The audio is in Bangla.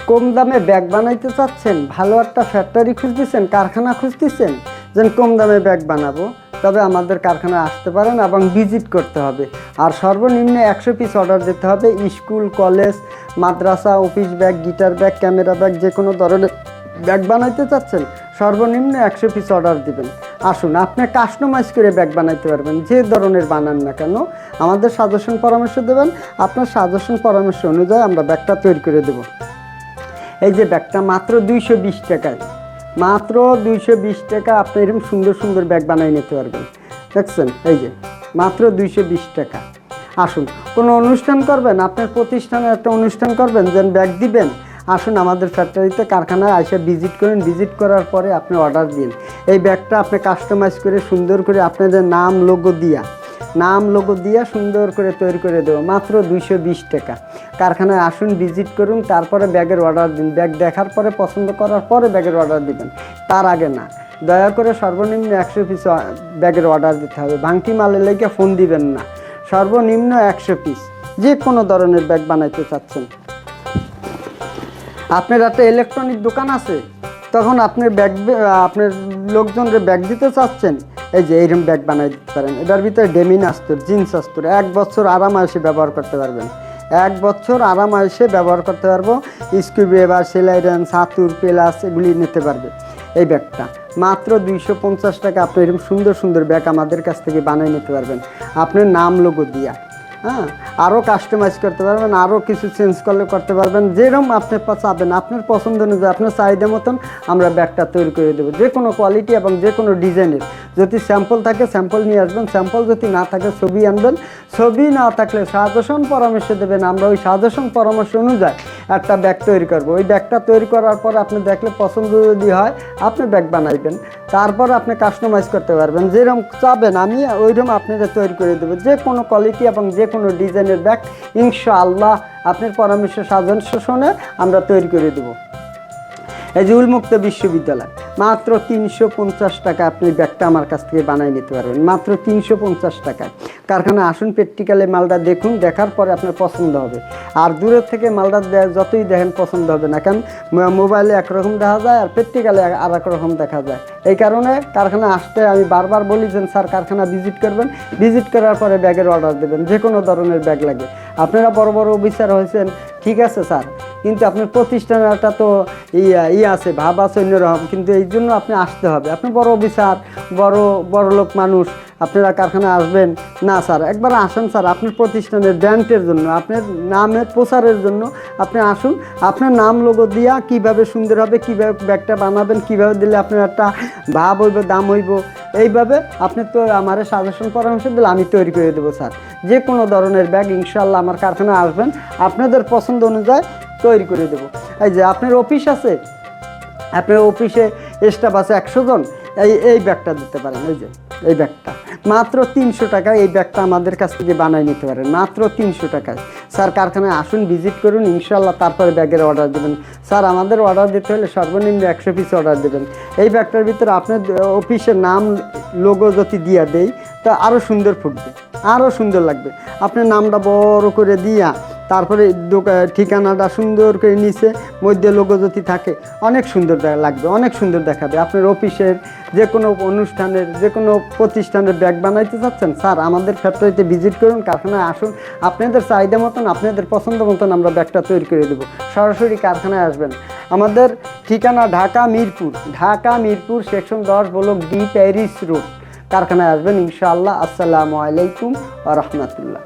কম দামে ব্যাগ বানাইতে চাচ্ছেন, ভালো একটা ফ্যাক্টরি খুঁজতেছেন, কারখানা খুঁজতেছেন যেন কম দামে ব্যাগ বানাবো, তবে আমাদের কারখানায় আসতে পারেন এবং ভিজিট করতে হবে। আর সর্বনিম্ন 100 পিস অর্ডার দিতে হবে। স্কুল, কলেজ, মাদ্রাসা, office bag, guitar bag, camera bag, যে কোনো ধরনের ব্যাগ বানাইতে চাচ্ছেন সর্বনিম্ন 100 পিস অর্ডার দিবেন। আসুন, আপনি কাস্টমাইজ করে ব্যাগ বানাইতে পারবেন, যে ধরনের বানান না কেন আমাদের সাজেশন পরামর্শ দেবেন। আপনার সাজেশন পরামর্শ অনুযায়ী আমরা ব্যাগটা তৈরি করে দেব। এই যে ব্যাগটা মাত্র 220 টাকায়, মাত্র 220 টাকা আপনি এরকম সুন্দর সুন্দর ব্যাগ বানিয়ে নিতে পারবেন। দেখছেন, এই যে মাত্র 220 টাকা। আসুন, কোনো অনুষ্ঠান করবেন, আপনার প্রতিষ্ঠানে একটা অনুষ্ঠান করবেন, যেন ব্যাগ দিবেন, আসুন আমাদের ফ্যাক্টরিতে, কারখানায় এসে ভিজিট করেন। ভিজিট করার পরে আপনি অর্ডার দিন। এই ব্যাগটা আপনি কাস্টমাইজ করে সুন্দর করে আপনাদের নাম লোগো দিয়া সুন্দর করে তৈরি করে দেবো মাত্র 220 টাকা। কারখানায় আসুন, ভিজিট করুন, তারপরে ব্যাগের অর্ডার দিন। ব্যাগ দেখার পরে পছন্দ করার পরে ব্যাগের অর্ডার দিবেন, তার আগে না। দয়া করে সর্বনিম্ন 100 পিস ব্যাগের অর্ডার দিতে হবে। ভাঙটি মালের লেগে ফোন দিবেন না। সর্বনিম্ন 100 পিস যে কোনো ধরনের ব্যাগ বানাইতে চাচ্ছেন। আপনার একটা ইলেকট্রনিক দোকান আছে, তখন আপনার আপনার লোকজনকে ব্যাগ দিতে চাচ্ছেন, এই যে এইরকম ব্যাগ বানাই দিতে পারেন। এটার ভিতরে ডেমিন আস্তর, জিন্স আস্তর, 1 বছর আরামায়েসে ব্যবহার করতে পারবেন। 1 বছর আরামায়েসে ব্যবহার করতে পারবো। স্ক্রুড্রাইভার, সেলাইডান, ছাতুর, পেলাস এগুলি নিতে পারবে। এই ব্যাগটা মাত্র 250 টাকা। আপনি এরকম সুন্দর সুন্দর ব্যাগ আমাদের কাছ থেকে বানিয়ে নিতে পারবেন, আপনার নাম লোগো দিয়া। হ্যাঁ, আরও কাস্টমাইজ করতে পারবেন, আরও কিছু চেঞ্জ করলে করতে পারবেন। যেরকম আপনি চাবেন, আপনার পছন্দ অনুযায়ী, আপনার চাহিদা মতন আমরা ব্যাগটা তৈরি করে দেবো, যে কোনো কোয়ালিটি এবং যে কোনো ডিজাইনের। যদি স্যাম্পল থাকে স্যাম্পল নিয়ে আসবেন, স্যাম্পল যদি না থাকে ছবি আনবেন, ছবি না থাকলে সাজেশন পরামর্শ দেবেন, আমরা ওই সাজেশন পরামর্শ অনুযায়ী একটা ব্যাগ তৈরি করবো। ওই ব্যাগটা তৈরি করার পর আপনি দেখলে পছন্দ যদি হয় আপনি ব্যাগ বানাইবেন, তারপর আপনি কাস্টমাইজ করতে পারবেন। যেরকম চাবেন আমি ওইরকম আপনাদের তৈরি করে দেবো, যে কোনো কোয়ালিটি এবং যে কোনো ডিজাইনের ব্যাগ ইনশাআল্লাহ আপনার পরামর্শ সাজেশনে আমরা তৈরি করে দেবো। এই যে উন্মুক্ত বিশ্ববিদ্যালয়, মাত্র 350 টাকা আপনি ব্যাগটা আমার কাছ থেকে বানিয়ে নিতে পারবেন, মাত্র 350 টাকায়। কারখানায় আসুন, প্র্যাকটিক্যালি মালটা দেখুন, দেখার পরে আপনার পছন্দ হবে। আর দূরের থেকে মালটা যতই দেখেন পছন্দ হবে না, কারণ মোবাইলে একরকম দেখা যায় আর প্র্যাকটিক্যালি আর এক রকম দেখা যায়। এই কারণে কারখানা আসতে আমি বারবার বলি যে স্যার কারখানা ভিজিট করবেন, ভিজিট করার পরে ব্যাগের অর্ডার দেবেন, যে কোনো ধরনের ব্যাগ লাগে। আপনারা বড় বড় অফিসার হয়েছেন, ঠিক আছে স্যার, কিন্তু আপনার প্রতিষ্ঠানের একটা তো আছে, ভাব আছে অন্যরকম, কিন্তু এই জন্য আপনি আসতে হবে। আপনি বড় অফিসার, বড় লোক মানুষ, আপনারা কারখানায় আসবেন না স্যার, একবার আসেন স্যার, আপনার প্রতিষ্ঠানের ব্র্যান্ডের জন্য, আপনার নামের প্রচারের জন্য আপনি আসুন। আপনার নাম লোগো দিয়া কীভাবে সুন্দর হবে, কীভাবে ব্যাগটা বানাবেন, কীভাবে দিলে আপনার একটা ভাব হইব, দাম হইব, এইভাবে আপনি তো আমার সাজেশন পরামর্শ দিলে আমি তৈরি করে দেবো স্যার। যে কোনো ধরনের ব্যাগ ইনশাআল্লাহ আমার কারখানায় আসবেন, আপনাদের পছন্দ অনুযায়ী তৈরি করে দেবো। এই যে আপনার অফিস আছে, আপনার অফিসে স্টাফ আছে 100 জন, এই ব্যাগটা দিতে পারেন। এই যে এই ব্যাগটা মাত্র 300 টাকায়, এই ব্যাগটা আমাদের কাছ থেকে বানিয়ে নিতে পারেন মাত্র 300 টাকায়। স্যার কারখানায় আসুন, ভিজিট করুন, ইনশাআল্লাহ তারপরে ব্যাগের অর্ডার দেবেন। স্যার আমাদের অর্ডার দিতে হলে সর্বনিম্ন 100 পিস অর্ডার দেবেন। এই ব্যাগটার ভিতরে আপনার অফিসের নাম লোগো যদি দিয়া দেই তা আরও সুন্দর ফুটবে, আরও সুন্দর লাগবে। আপনার নামটা বড় করে দিয়া তারপরে ঠিকানাটা সুন্দর করে নিচে মধ্যে লোগো যদি থাকে অনেক সুন্দর লাগবে, অনেক সুন্দর দেখাবে। আপনার অফিসের যে কোনো অনুষ্ঠানের, যে কোনো প্রতিষ্ঠানের ব্যাগ বানাইতে চাচ্ছেন, স্যার আমাদের ফ্যাক্টরিতে ভিজিট করুন, কারখানায় আসুন, আপনাদের চাহিদা মতন, আপনাদের পছন্দ মতন আমরা ব্যাগটা তৈরি করে দেবো। সরাসরি কারখানায় আসবেন। আমাদের ঠিকানা Dhaka Mirpur section 10 block D, Paris road. কারখানায় আসবেন ইনশাআল্লাহ। আসসালামু আলাইকুম ওয়া রাহমাতুল্লাহ।